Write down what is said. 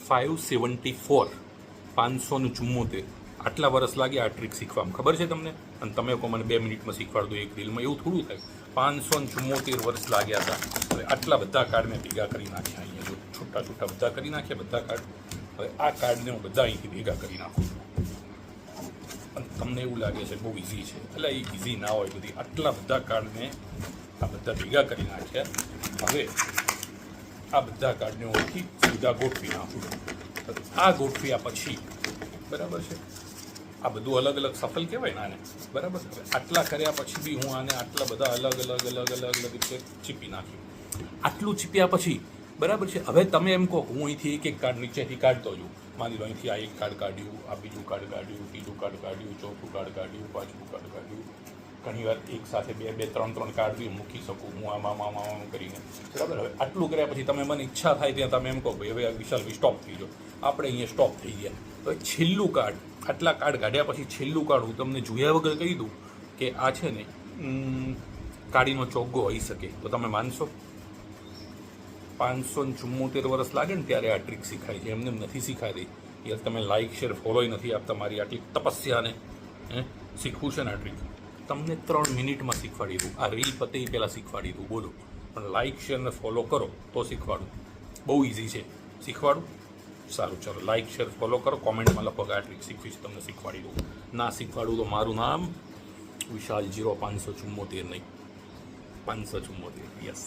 574 574 આટલા વર્ષ લાગે આ ટ્રીક શીખવામાં, ખબર છે તમને? અને તમે કહો મને 2 મિનિટમાં શીખવાડ દો એક રીલમાં, એવું થોડું થાય. 574 વર્ષ લાગ્યા હતા. હવે આટલા બધા કાર્ડ મેં ભેગા કરી નાખ્યા. અહીંયા જો છૂટા છૂટા બધા કરી નાખ્યા બધા કાર્ડ. હવે આ કાર્ડને હું બધા અહીંથી ભેગા કરી નાખું છું. અને તમને એવું લાગે છે બહુ ઇઝી છે, એટલે એ ઇઝી ના હોય બધી. આટલા બધા કાર્ડને આ બધા ભેગા કરી નાખ્યા. હવે આ બધા કાર્ડને હું અહીંથી સીધા ગોઠવી નાખું છું. આ ગોઠવ્યા પછી બરાબર છે, આ બધું અલગ અલગ સફલ કહેવાય ને આને, બરાબર. હવે આટલા કર્યા પછી બી હું આને આટલા બધા અલગ અલગ અલગ અલગ અલગ રીતે ચીપી નાખ્યું. આટલું ચીપ્યા પછી બરાબર છે, હવે તમે એમ કહો હું અહીંથી એક એક કાર્ડ નીચેથી કાઢતો જાઉં. માની લો અહીંથી આ એક કાર્ડ કાઢ્યું, આ બીજું કાર્ડ કાઢ્યું, ત્રીજું કાર્ડ કાઢ્યું, ચોથું કાર્ડ કાઢ્યું, પાંચમું કાર્ડ કાઢ્યું. ઘણીવાર એક સાથે બે ત્રણ કાર્ડ બી મૂકી શકું હું આમાં કરીને, બરાબર. હવે આટલું કર્યા પછી તમે મને ઈચ્છા થાય ત્યાં તમે એમ કહો ભાઈ હવે વિશાલ સ્ટોપ થઈ જાઓ. આપણે અહીંયા સ્ટોપ થઈ ગયા. હવે છેલ્લું કાર્ડ, આટલા કાર્ડ કાઢ્યા પછી છેલ્લું કાર્ડ હું તમને જોયા વગર કહી દઉં કે આ છે ને કાળીનો ચોગ્ગો હોઈ શકે, તો તમે માનશો? 574 વર્ષ લાગે ને ત્યારે આ ટ્રીક શીખાય છે, એમને નથી શીખાડી. યાર તમે લાઇક શેર ફોલોય નથી આપતા મારી આટલી તપસ્યાને. શીખવું છે ને આ ટ્રીક તમને 3 મિનિટમાં શીખવાડી દઉં. આ રીલ પતે એ પહેલાં શીખવાડી દઉં, બોલો. પણ લાઇક શેર ને ફોલો કરો તો શીખવાડું. બહુ ઇઝી છે, શીખવાડું. સારું, ચાલો લાઇક શેર ફોલો કરો, કોમેન્ટમાં લખો કે આ ટ્રીક શીખવીશ, તમને શીખવાડી દઉં. ના શીખવાડું તો મારું નામ વિશાલ 0574 નહીં, 574. યસ.